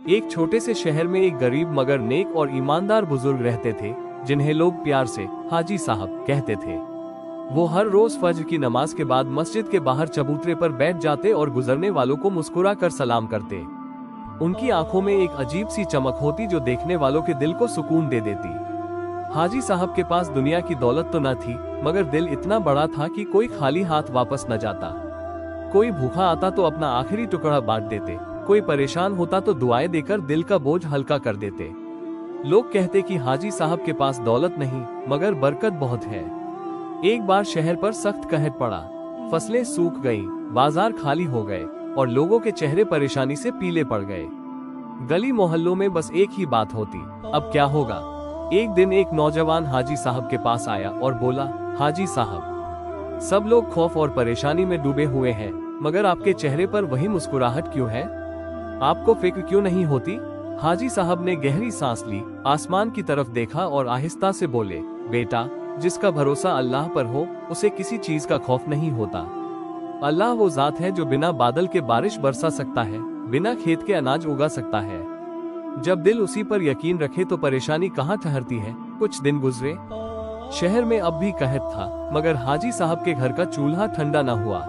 एक छोटे से शहर में एक गरीब मगर नेक और ईमानदार बुजुर्ग रहते थे, जिन्हें लोग प्यार से हाजी साहब कहते थे। वो हर रोज फज्र की नमाज के बाद मस्जिद के बाहर चबूतरे पर बैठ जाते और गुजरने वालों को मुस्कुरा कर सलाम करते। उनकी आंखों में एक अजीब सी चमक होती जो देखने वालों के दिल को सुकून दे देती। हाजी साहब के पास दुनिया की दौलत तो न थी, मगर दिल इतना बड़ा था कि कोई खाली हाथ वापस न जाता। कोई भूखा आता तो अपना आखिरी टुकड़ा बांट देते, कोई परेशान होता तो दुआएं देकर दिल का बोझ हल्का कर देते। लोग कहते कि हाजी साहब के पास दौलत नहीं मगर बरकत बहुत है। एक बार शहर पर सख्त कहर पड़ा, फसलें सूख गईं, बाजार खाली हो गए और लोगों के चेहरे परेशानी से पीले पड़ गए। गली मोहल्लों में बस एक ही बात होती, अब क्या होगा। एक दिन एक नौजवान हाजी साहब के पास आया और बोला, हाजी साहब, सब लोग खौफ और परेशानी में डूबे हुए हैं, मगर आपके चेहरे पर वही मुस्कुराहट क्यों है? आपको फिक्र क्यों नहीं होती? हाजी साहब ने गहरी सांस ली, आसमान की तरफ देखा और आहिस्ता से बोले, बेटा, जिसका भरोसा अल्लाह पर हो उसे किसी चीज का खौफ नहीं होता। अल्लाह वो जात है जो बिना बादल के बारिश बरसा सकता है, बिना खेत के अनाज उगा सकता है। जब दिल उसी पर यकीन रखे तो परेशानी कहाँ ठहरती है। कुछ दिन गुजरे, शहर में अब भी कहर था, मगर हाजी साहब के घर का चूल्हा ठंडा न हुआ।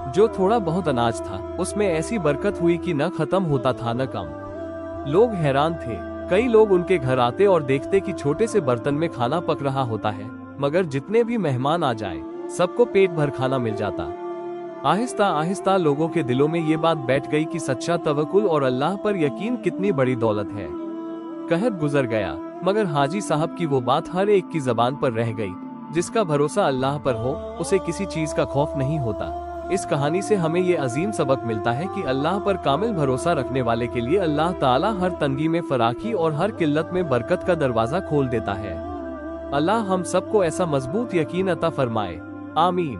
जो थोड़ा बहुत अनाज था उसमें ऐसी बरकत हुई कि न खत्म होता था न कम। लोग हैरान थे। कई लोग उनके घर आते और देखते कि छोटे से बर्तन में खाना पक रहा होता है, मगर जितने भी मेहमान आ जाए सबको पेट भर खाना मिल जाता। आहिस्ता आहिस्ता लोगों के दिलों में ये बात बैठ गई कि सच्चा तवक्कुल और अल्लाह पर यकीन कितनी बड़ी दौलत है। कहर गुजर गया, मगर हाजी साहब की वो बात हर एक की जबान पर रह गई, जिसका भरोसा अल्लाह पर हो उसे किसी चीज का खौफ नहीं होता। इस कहानी से हमें ये अजीम सबक मिलता है कि अल्लाह पर कामिल भरोसा रखने वाले के लिए अल्लाह ताला हर तंगी में फराखी और हर किल्लत में बरकत का दरवाजा खोल देता है। अल्लाह हम सबको ऐसा मजबूत यकीन अता फरमाए। आमीन।